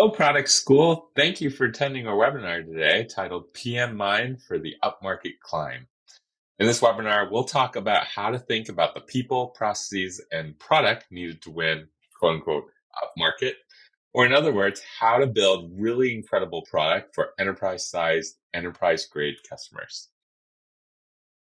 Hello, Product School. Thank you for attending our webinar today titled PM Mind for the Upmarket Climb. In this webinar, we'll talk about how to think about the people, processes, and product needed to win, quote unquote, upmarket. Or in other words, how to build really incredible product for enterprise-sized, enterprise-grade customers.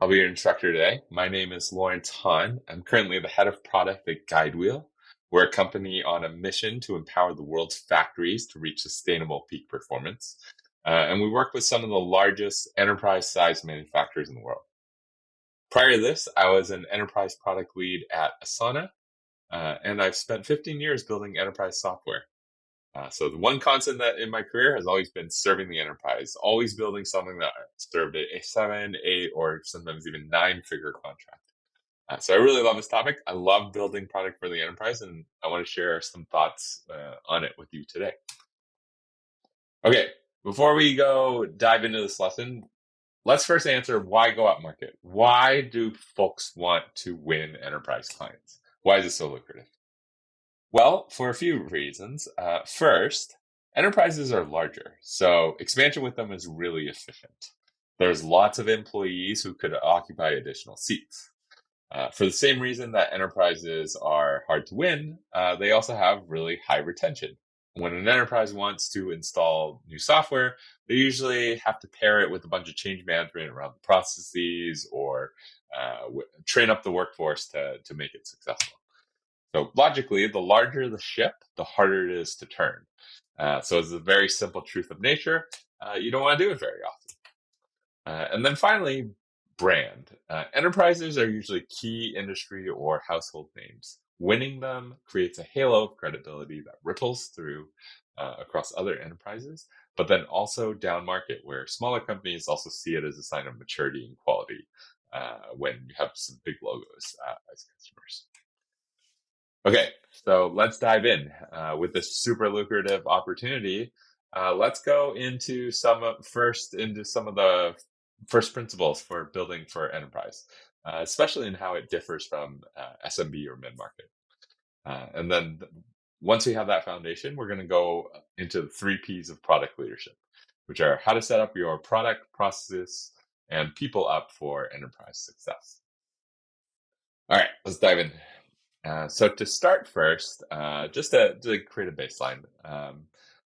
I'll be your instructor today. My name is Lawrence Hahn. I'm currently the head of product at Guidewheel. We're a company on a mission to empower the world's factories to reach sustainable peak performance. And we work with some of the largest enterprise-sized manufacturers in the world. Prior to this, I was an enterprise product lead at Asana, and I've spent 15 years building enterprise software. So the one constant that in my career has always been serving the enterprise, always building something that served a 7, 8, or sometimes even 9-figure contract. So I really love this topic. I love building product for the enterprise, and I want to share some thoughts on it with you today. Okay, before we go dive into this lesson, let's first answer why go up market. Why do folks want to win enterprise clients? Why is it so lucrative? Well, for a few reasons. First, enterprises are larger, so expansion with them is really efficient. There's lots of employees who could occupy additional seats. For the same reason that enterprises are hard to win, they also have really high retention. When an enterprise wants to install new software, they usually have to pair it with a bunch of change management around the processes or train up the workforce to make it successful. So logically, the larger the ship, the harder it is to turn. So it's a very simple truth of nature. You don't want to do it very often. And then finally, brand. Enterprises are usually key industry or household names. Winning them creates a halo of credibility that ripples through across other enterprises, but then also down market, where smaller companies also see it as a sign of maturity and quality when you have some big logos as customers. Okay, so let's dive in with this super lucrative opportunity. Let's go into some of the first principles for building for enterprise, especially in how it differs from SMB or mid-market. And then once we have that foundation, we're going to go into the 3 Ps of product leadership, which are how to set up your product, processes, and people up for enterprise success. All right, let's dive in. So to start first, just to create a baseline,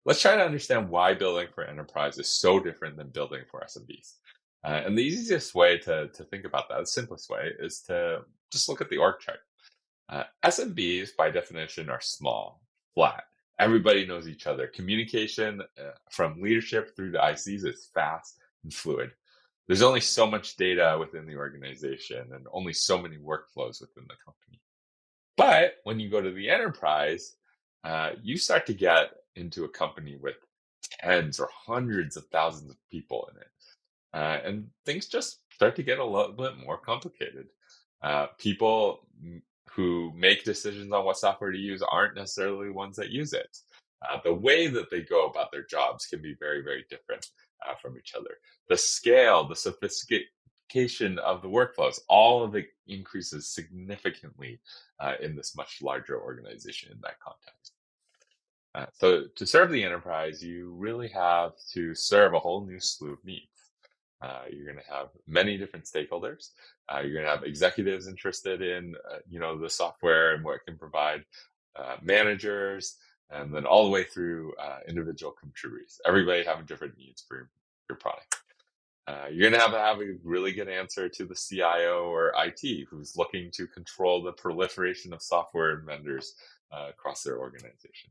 let's try to understand why building for enterprise is so different than building for SMBs. And the easiest way to think about that, the simplest way, is to just look at the org chart. SMBs, by definition, are small, flat. Everybody knows each other. Communication from leadership through the ICs is fast and fluid. There's only so much data within the organization and only so many workflows within the company. But when you go to the enterprise, you start to get into a company with tens or hundreds of thousands of people in it. And things just start to get a little bit more complicated. People who make decisions on what software to use aren't necessarily the ones that use it. The way that they go about their jobs can be very, very different from each other. The scale, the sophistication of the workflows, all of it increases significantly in this much larger organization in that context. So to serve the enterprise, you really have to serve a whole new slew of needs. You're going to have many different stakeholders. You're going to have executives interested in, the software and what it can provide, managers, and then all the way through individual contributors. Everybody having different needs for your product. You're going to have a really good answer to the CIO or IT who's looking to control the proliferation of software vendors across their organization.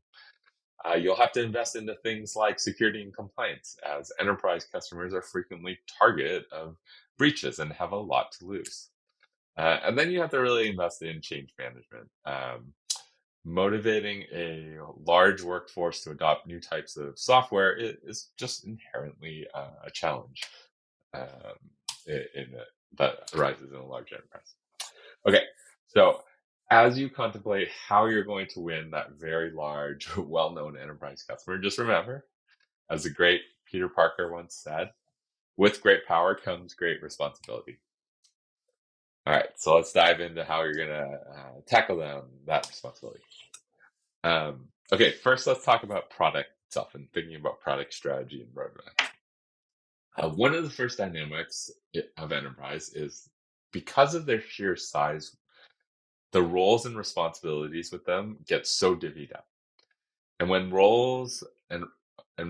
You'll have to invest into things like security and compliance, as enterprise customers are frequently target of breaches and have a lot to lose. And then you have to really invest in change management. Motivating a large workforce to adopt new types of software is just inherently a challenge that arises in a large enterprise. Okay, so as you contemplate how you're going to win that very large, well-known enterprise customer, just remember, as the great Peter Parker once said, with great power comes great responsibility. All right, so let's dive into how you're going to tackle that responsibility. Okay, first let's talk about product itself and thinking about product strategy and roadmap. One of the first dynamics of enterprise is because of their sheer size, the roles and responsibilities with them get so divvied up. And when roles and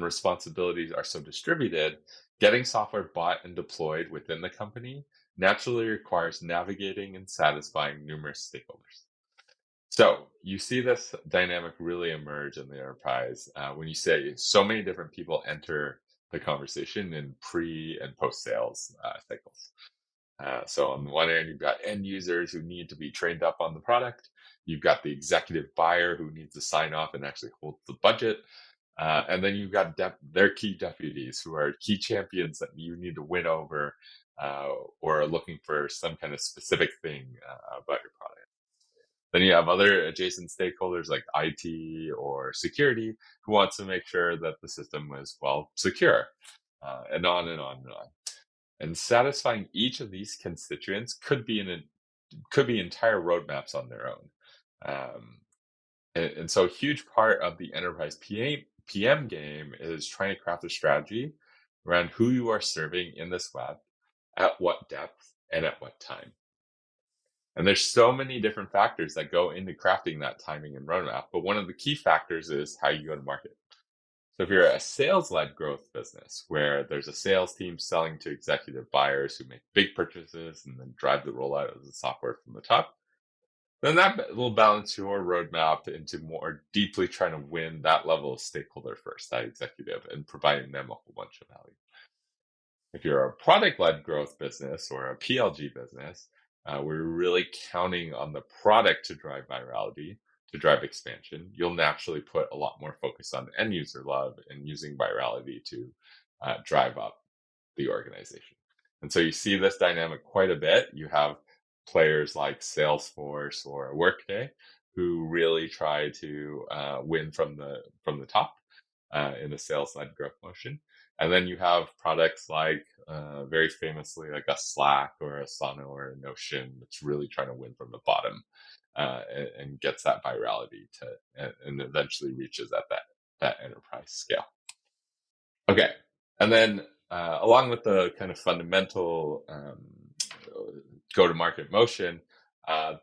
responsibilities are so distributed, getting software bought and deployed within the company naturally requires navigating and satisfying numerous stakeholders. So you see this dynamic really emerge in the enterprise when you say so many different people enter the conversation in pre and post sales cycles. So on the one hand, you've got end users who need to be trained up on the product. You've got the executive buyer who needs to sign off and actually hold the budget. And then you've got their key deputies who are key champions that you need to win over or are looking for some kind of specific thing about your product. Then you have other adjacent stakeholders like IT or security who wants to make sure that the system is well secure, and on and on and on. And satisfying each of these constituents could be entire roadmaps on their own. And so a huge part of the enterprise PM game is trying to craft a strategy around who you are serving in this web, at what depth, and at what time. And there's so many different factors that go into crafting that timing and roadmap. But one of the key factors is how you go to market. So if you're a sales-led growth business where there's a sales team selling to executive buyers who make big purchases and then drive the rollout of the software from the top, then that will balance your roadmap into more deeply trying to win that level of stakeholder first, that executive, and providing them a whole bunch of value. If you're a product-led growth business or a PLG business, we're really counting on the product to drive virality, to drive expansion. You'll naturally put a lot more focus on end user love and using virality to drive up the organization. And so you see this dynamic quite a bit. You have players like Salesforce or Workday who really try to win from the top in a sales-led growth motion. And then you have products like very famously like a Slack or Asana or a Notion that's really trying to win from the bottom and gets that virality and eventually reaches at that enterprise scale. Okay, and then along with the kind of fundamental go-to-market motion,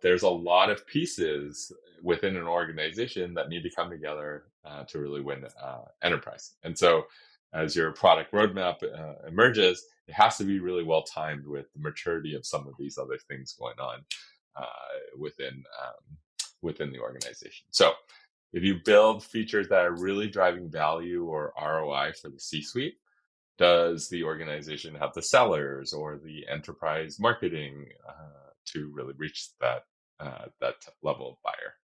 there's a lot of pieces within an organization that need to come together to really win enterprise. And so as your product roadmap emerges, it has to be really well timed with the maturity of some of these other things going on within the organization. So if you build features that are really driving value or ROI for the C-suite, does the organization have the sellers or the enterprise marketing to really reach that level of buyer?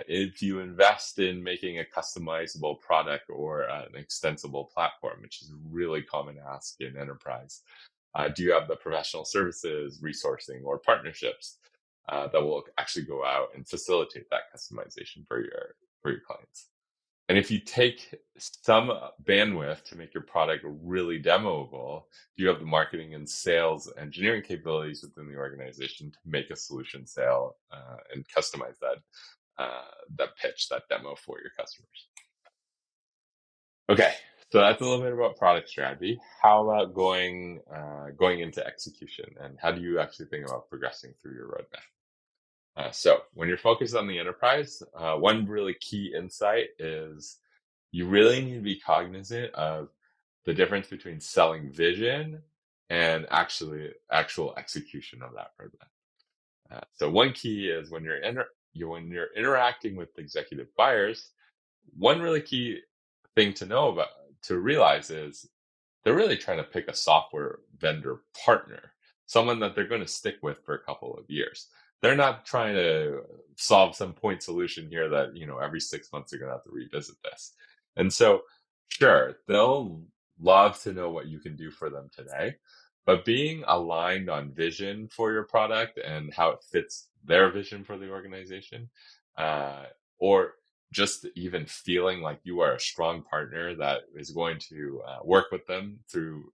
If you invest in making a customizable product or an extensible platform, which is a really common ask in enterprise, do you have the professional services, resourcing, or partnerships that will actually go out and facilitate that customization for your clients? And if you take some bandwidth to make your product really demoable, do you have the marketing and sales engineering capabilities within the organization to make a solution sale and customize that pitch, that demo for your customers? Okay, so that's a little bit about product strategy. How about going into execution, and how do you actually think about progressing through your roadmap? So when you're focused on the enterprise, one really key insight is you really need to be cognizant of the difference between selling vision and actual execution of that roadmap. So one key is when you're interacting with executive buyers, one really key thing to realize is they're really trying to pick a software vendor partner, someone that they're going to stick with for a couple of years. They're not trying to solve some point solution here that, every 6 months they're going to have to revisit this. And so, sure, they'll love to know what you can do for them today, but being aligned on vision for your product and how it fits their vision for the organization, or just even feeling like you are a strong partner that is going to work with them through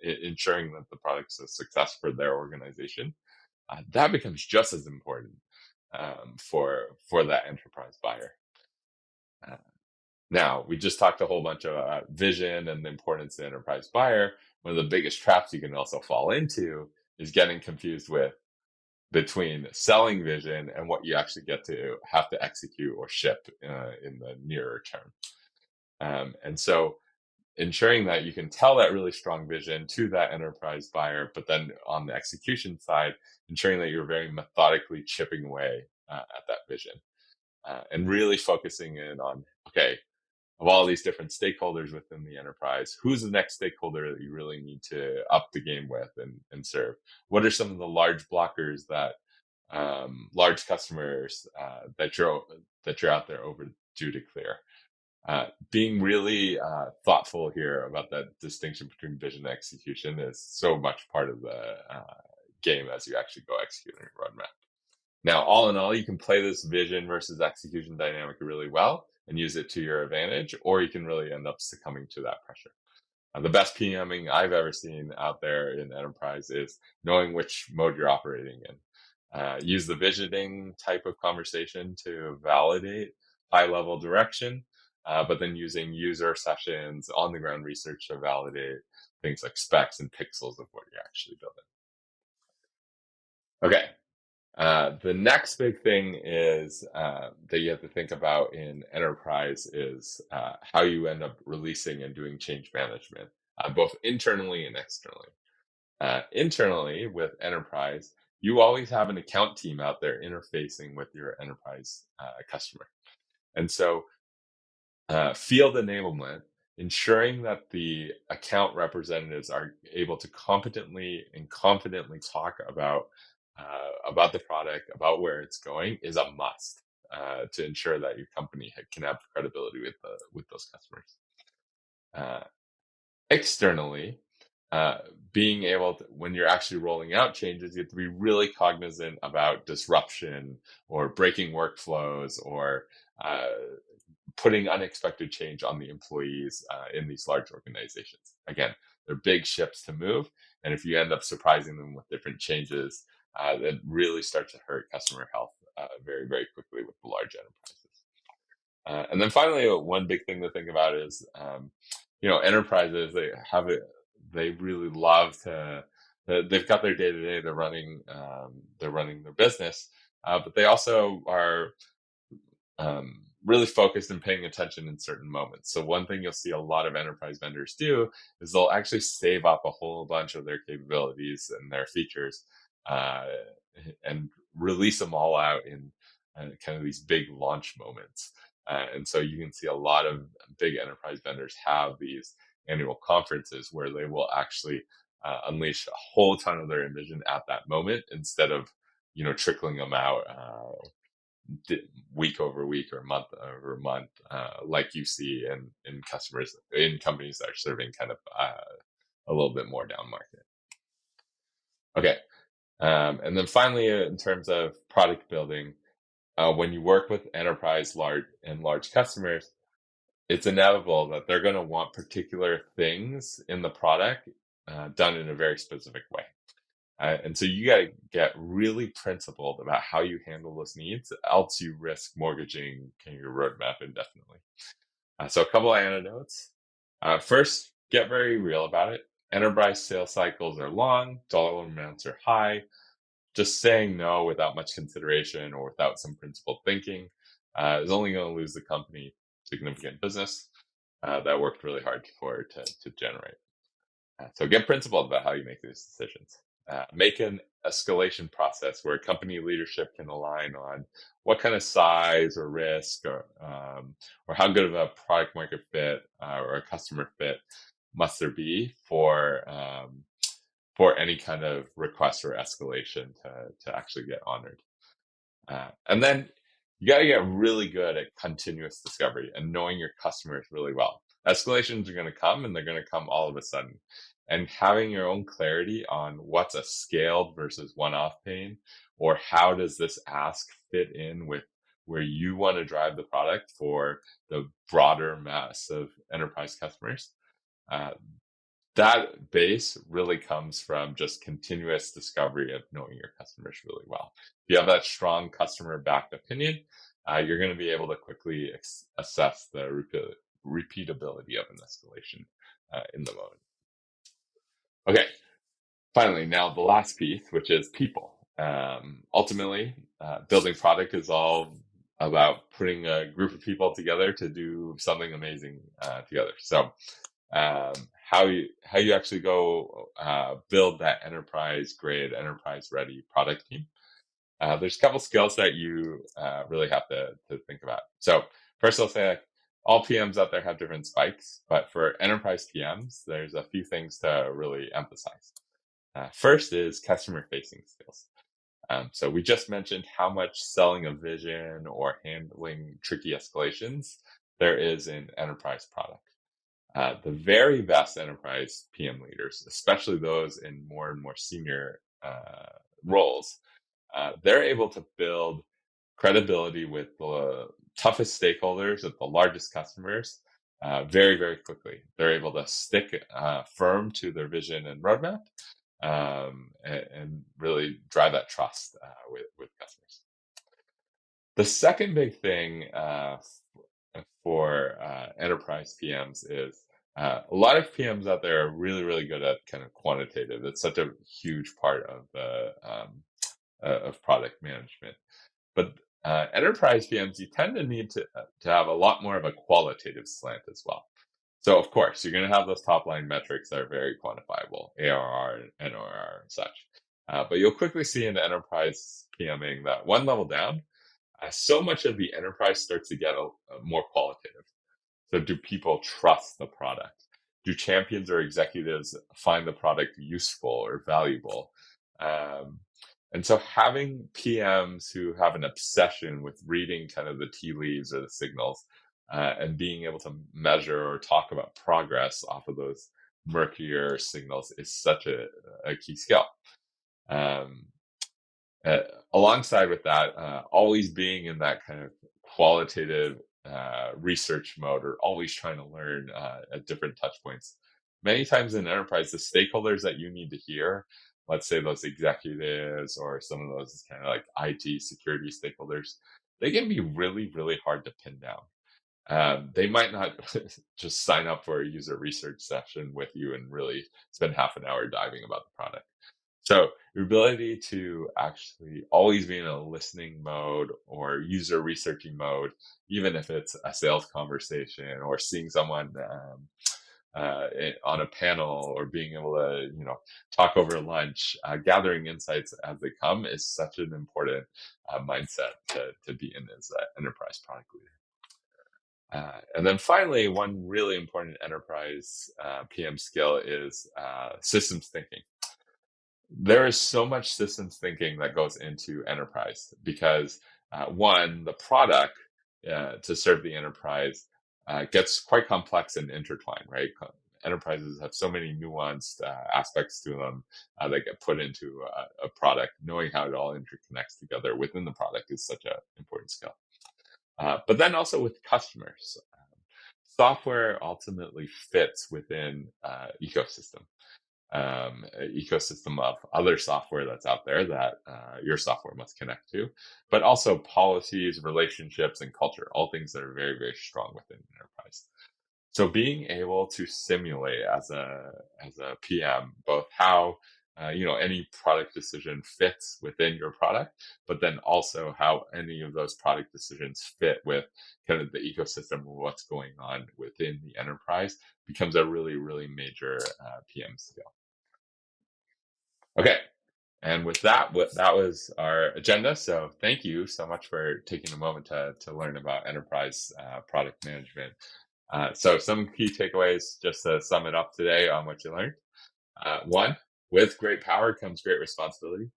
ensuring that the product's a success for their organization, that becomes just as important for that enterprise buyer. Now, we just talked a whole bunch of vision and the importance of the enterprise buyer. One of the biggest traps you can also fall into is getting confused with between selling vision and what you actually get to have to execute or ship in the nearer term. And so ensuring that you can tell that really strong vision to that enterprise buyer, but then on the execution side, ensuring that you're very methodically chipping away at that vision and really focusing in on, okay, of all these different stakeholders within the enterprise, who's the next stakeholder that you really need to up the game with and serve? What are some of the large blockers that large customers that you're out there overdue to clear? Being really thoughtful here about that distinction between vision and execution is so much part of the game as you actually go execute on your roadmap. Now, all in all, you can play this vision versus execution dynamic really well and use it to your advantage, or you can really end up succumbing to that pressure. The best PMing I've ever seen out there in enterprise is knowing which mode you're operating in. Use the visioning type of conversation to validate high level direction, but then using user sessions, on the ground research to validate things like specs and pixels of what you're actually building. Okay. The next big thing is that you have to think about in enterprise is how you end up releasing and doing change management, both internally and externally. Internally with enterprise, you always have an account team out there interfacing with your enterprise customer. And so field enablement, ensuring that the account representatives are able to competently and confidently talk about the product, about where it's going, is a must to ensure that your company can have credibility with those customers. Externally, being able to, when you're actually rolling out changes, you have to be really cognizant about disruption or breaking workflows or putting unexpected change on the employees in these large organizations. Again, they're big ships to move, and if you end up surprising them with different changes, that really starts to hurt customer health very, very quickly with the large enterprises. And then finally, one big thing to think about is, enterprises, they really love to, they've got their day-to-day, they're running their business, but they also are really focused and paying attention in certain moments. So one thing you'll see a lot of enterprise vendors do is they'll actually save up a whole bunch of their capabilities and their features and release them all out in kind of these big launch moments. And so you can see a lot of big enterprise vendors have these annual conferences where they will actually unleash a whole ton of their vision at that moment instead of, trickling them out week over week or month over month, like you see in companies that are serving kind of a little bit more down market. Okay. And then finally, in terms of product building, when you work with enterprise large customers, it's inevitable that they're going to want particular things in the product done in a very specific way. And so you got to get really principled about how you handle those needs, else you risk mortgaging your roadmap indefinitely. So a couple of anecdotes. First, get very real about it. Enterprise sales cycles are long, dollar amounts are high. Just saying no without much consideration or without some principled thinking is only going to lose the company significant business that worked really hard to generate. So get principled about how you make these decisions. Make an escalation process where company leadership can align on what kind of size or risk or how good of a product market fit or a customer fit must there be for any kind of request or escalation to actually get honored. And then you got to get really good at continuous discovery and knowing your customers really well. Escalations are going to come and they're going to come all of a sudden. And having your own clarity on what's a scaled versus one-off pain, or how does this ask fit in with where you want to drive the product for the broader mass of enterprise customers. That base really comes from just continuous discovery of knowing your customers really well. If you have that strong customer backed opinion, you're going to be able to quickly assess the repeatability of an escalation in the moment. Okay, finally, now the last piece, which is people. Ultimately, building product is all about putting a group of people together to do something amazing together. So how you actually go build that enterprise grade, enterprise ready product team. There's a couple skills that you really have to think about. So first, I'll say all PMs out there have different spikes, but for enterprise PMs, there's a few things to really emphasize. First is customer facing skills. So we just mentioned how much selling a vision or handling tricky escalations there is in enterprise product. The very best enterprise PM leaders, especially those in more and more senior roles, they're able to build credibility with the toughest stakeholders at the largest customers very, very quickly. They're able to stick firm to their vision and roadmap and really drive that trust with customers. The second big thing for enterprise PMs is a lot of PMs out there are really, really good at kind of quantitative. It's such a huge part of the of product management. But enterprise PMs, you tend to need to have a lot more of a qualitative slant as well. So of course, you're going to have those top line metrics that are very quantifiable, ARR, NRR, and such. But you'll quickly see in enterprise PMing that one level down, so much of the enterprise starts to get more qualitative. So do people trust the product? Do champions or executives find the product useful or valuable? And so having PMs who have an obsession with reading kind of the tea leaves or the signals and being able to measure or talk about progress off of those murkier signals is such a key skill. Alongside with that, always being in that kind of qualitative research mode or always trying to learn at different touch points. Many times in enterprise, the stakeholders that you need to hear, let's say those executives or some of those kind of like IT security stakeholders, they can be really, really hard to pin down. They might not just sign up for a user research session with you and really spend half an hour diving about the product. So your ability to actually always be in a listening mode or user researching mode, even if it's a sales conversation or seeing someone on a panel or being able to, talk over lunch, gathering insights as they come is such an important mindset to be in as an enterprise product leader. And then finally, one really important enterprise PM skill is systems thinking. There is so much systems thinking that goes into enterprise because one, the product to serve the enterprise gets quite complex and intertwined, right? Enterprises have so many nuanced aspects to them that get put into a product. Knowing how it all interconnects together within the product is such an important skill. But then also with customers, software ultimately fits within ecosystem. Ecosystem of other software that's out there that your software must connect to, but also policies, relationships, and culture, all things that are very, very strong within enterprise. So being able to simulate as a PM, both how any product decision fits within your product, but then also how any of those product decisions fit with kind of the ecosystem of what's going on within the enterprise becomes a really, really major PM skill. Okay. And with that, that was our agenda. So thank you so much for taking a moment to learn about enterprise product management. So some key takeaways, just to sum it up today on what you learned. One, with great power comes great responsibility.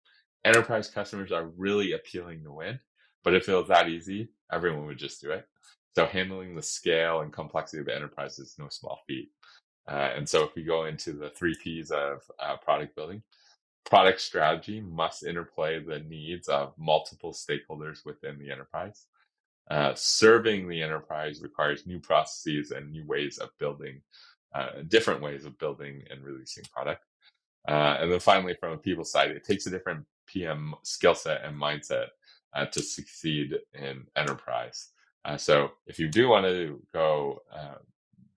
Enterprise customers are really appealing to win, but if it was that easy, everyone would just do it. So handling the scale and complexity of enterprise is no small feat. And so if we go into the 3 Ps of product building, product strategy must interplay the needs of multiple stakeholders within the enterprise. Serving the enterprise requires new processes and new ways of building, different ways of building and releasing product. And then finally, from a people side, it takes a different PM skill set and mindset to succeed in enterprise. So if you do want to go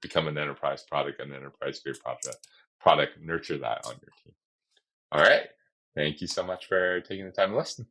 become an enterprise product, an enterprise grade product, nurture that on your team. All right. Thank you so much for taking the time to listen.